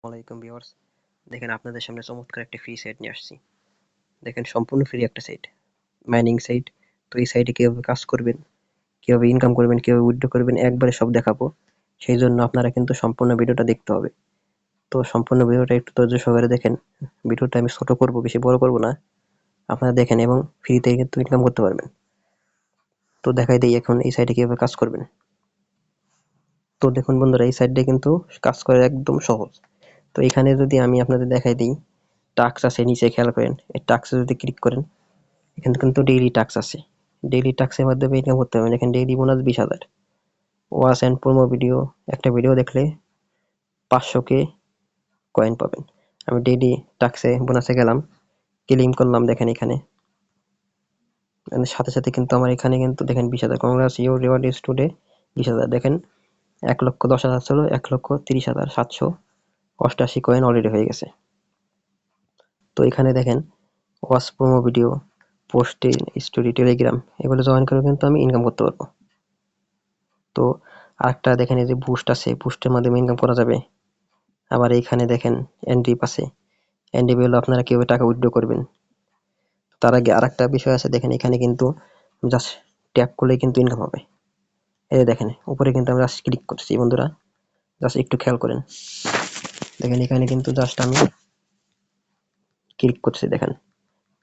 আসসালামাইকুম ভিউয়ার্স। দেখেন আপনাদের সামনে চমৎকার একটা ফ্রি সাইট নিয়ে আসছি। দেখেন সম্পূর্ণ ফ্রি একটা সাইট, মাইনিং সাইট। তো এই সাইটে কিভাবে কাজ করবেন, কিভাবে ইনকাম করবেন, কিভাবে উইথড্র করবেন একবারে সব দেখাবো। সেই জন্য আপনারা কিন্তু সম্পূর্ণ ভিডিওটা দেখতে হবে। তো সম্পূর্ণ ভিডিওটা একটু ধৈর্য সহকারে দেখেন। ভিডিওটা আমি ছোট করব, বেশি বড় করব না। আপনারা দেখেন এবং ফ্রিতে কিন্তু ইনকাম করতে পারবেন। তো দেখাই দেই এখন এই সাইটে কিভাবে কাজ করবেন। তো দেখুন বন্ধুরা, এই সাইটে কিন্তু কাজ করা একদম সহজ। তো এখানে যদি আমি আপনাদের দেখাই দিই, টাস্ক আছে নিচে, খেয়াল করেন। এই টাস্কে যদি ক্লিক করেন, এখানে কিন্তু ডেইলি টাস্ক আছে। ডেইলি টাস্কের মাধ্যমে ইনকাম করতে পারবেন। এখানে daily bonus 20,000। Watch and promo video, একটা ভিডিও দেখলে 500 কে কয়েন পাবেন। আমি ডেইলি টাস্কে বোনাসে গেলাম, ক্লেম করলাম। দেখেন এখানে সাথে সাথে কিন্তু আমার এখানে কিন্তু দেখেন 20,000। কংগ্রাস, ইউর রিওয়ার্ড ইজ টুডে 20,000। দেখেন 1,10,000 ছিল, 1,30,788 কয়েন অলরেডি হয়ে গেছে। তো এখানে দেখেন watch promo video, post, story, Telegram, এগুলো জয়েন করে কিন্তু আমি ইনকাম করতে পারবো। তো আরেকটা দেখেন, এই যে বুস্ট আছে, বুস্টের মাধ্যমে ইনকাম করা যাবে। আবার এইখানে দেখেন এনডিপ আছে। এনডিপ হলো আপনারা কিভাবে টাকা উইথড্র করবেন। তার আগে আরেকটা বিষয় আছে, দেখেন এখানে কিন্তু জাস্ট ট্যাপ করলেই কিন্তু ইনকাম হবে। এই যে দেখেন উপরে কিন্তু আমরা জাস্ট ক্লিক করছি বন্ধুরা, জাস্ট একটু খেয়াল করেন। দেখেন এখানে কিন্তু জাস্ট আমি ক্লিক করছি, দেখেন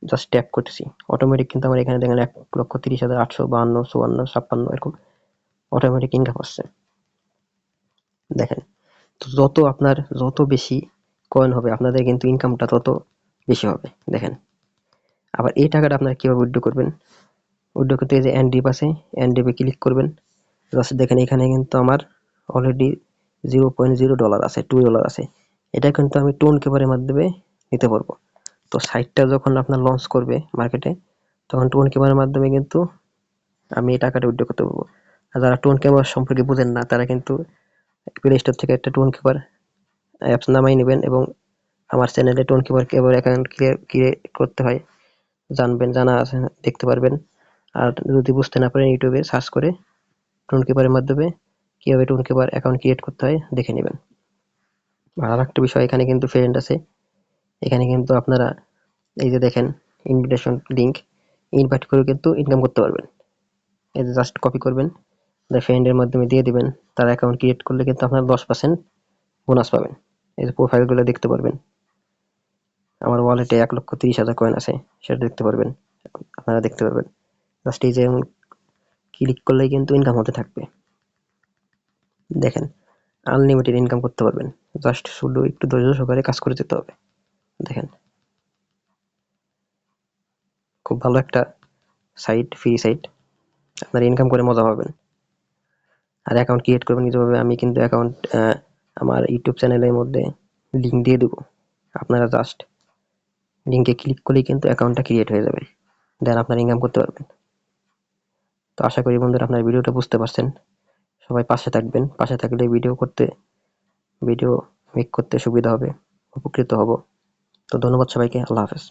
জাস্ট ট্যাপ করতেছি, অটোমেটিক কিন্তু আমার এখানে দেখেন 1,30,852, 54, 56 এরকম অটোমেটিক ইনকাম আসছে। দেখেন, তো যত বেশি কয়েন হবে আপনাদের কিন্তু ইনকামটা তত বেশি হবে। দেখেন আবার এই টাকাটা আপনারা কিভাবে উইথড্র করবেন। উইথড্র করতে এই যে এনডিপ আছে, এনডিপে ক্লিক করবেন। জাস্ট দেখেন এখানে কিন্তু আমার অলরেডি $0.0 আছে, $2 আছে। এটা কিন্তু আমি টোন কিপারের মাধ্যমে নিতে পারবো। তো সাইটটা যখন আপনার লঞ্চ করবে মার্কেটে, তখন টোন কিপারের মাধ্যমে কিন্তু আমি এই টাকাটা উইথড্র করতে পারবো। আর যারা টোন কিপার সম্পর্কে বুঝেন না, তারা কিন্তু প্লে স্টোর থেকে একটা টোন কিপার অ্যাপস নামাই নেবেন এবং আমার চ্যানেলে টোন কিপার কিভাবে অ্যাকাউন্ট ক্রিয়েট করতে হয় জানবেন, জানা আছে, দেখতে পারবেন। আর যদি বুঝতে না পারেন, ইউটিউবে সার্চ করে টোন কিপারের মাধ্যমে কিভাবে টোন কিপার অ্যাকাউন্ট ক্রিয়েট করতে হয় দেখে নেবেন। আর একটা বিষয়, এখানে কিন্তু ফ্রেন্ড আছে। এখানে কিন্তু আপনারা এই যে দেখেন ইনভিটেশন লিঙ্ক, ইনভাইট করে কিন্তু ইনকাম করতে পারবেন। এই যে জাস্ট কপি করবেন, ফ্রেন্ডের মাধ্যমে দিয়ে দিবেন। তার অ্যাকাউন্ট ক্রিয়েট করলে কিন্তু আপনার 10% বোনাস পাবেন। এই যে প্রোফাইলগুলো দেখতে পারবেন। আমার ওয়ালেটে 1,30,000 কয়েন আছে, সেটা দেখতে পারবেন, আপনারা দেখতে পারবেন। জাস্ট এই যে ক্লিক করলেই কিন্তু ইনকাম হতে থাকবে। দেখেন আনলিমিটেড ইনকাম করতে পারবেন, জাস্ট শুধু একটু ধৈর্য সহকারে কাজ করে যেতে হবে। দেখেন খুব ভালো একটা সাইট, ফ্রি সাইট, আপনারা ইনকাম করে মজা পাবেন। আর অ্যাকাউন্ট ক্রিয়েট করবেন যেভাবে, আমি কিন্তু অ্যাকাউন্ট আমার ইউটিউব চ্যানেলের মধ্যে লিঙ্ক দিয়ে দেবো। আপনারা জাস্ট লিঙ্কে ক্লিক করলেই কিন্তু অ্যাকাউন্টটা ক্রিয়েট হয়ে যাবে, দেন আপনারা ইনকাম করতে পারবেন। তো আশা করি বন্ধুরা আপনার ভিডিওটা বুঝতে পারছেন। সবাই পাশে থাকবেন, পাশে থাকলে ভিডিও মেক করতে সুবিধা হবে, উপকৃত হব। তো ধন্যবাদ সবাইকে, আল্লাহ হাফেজ।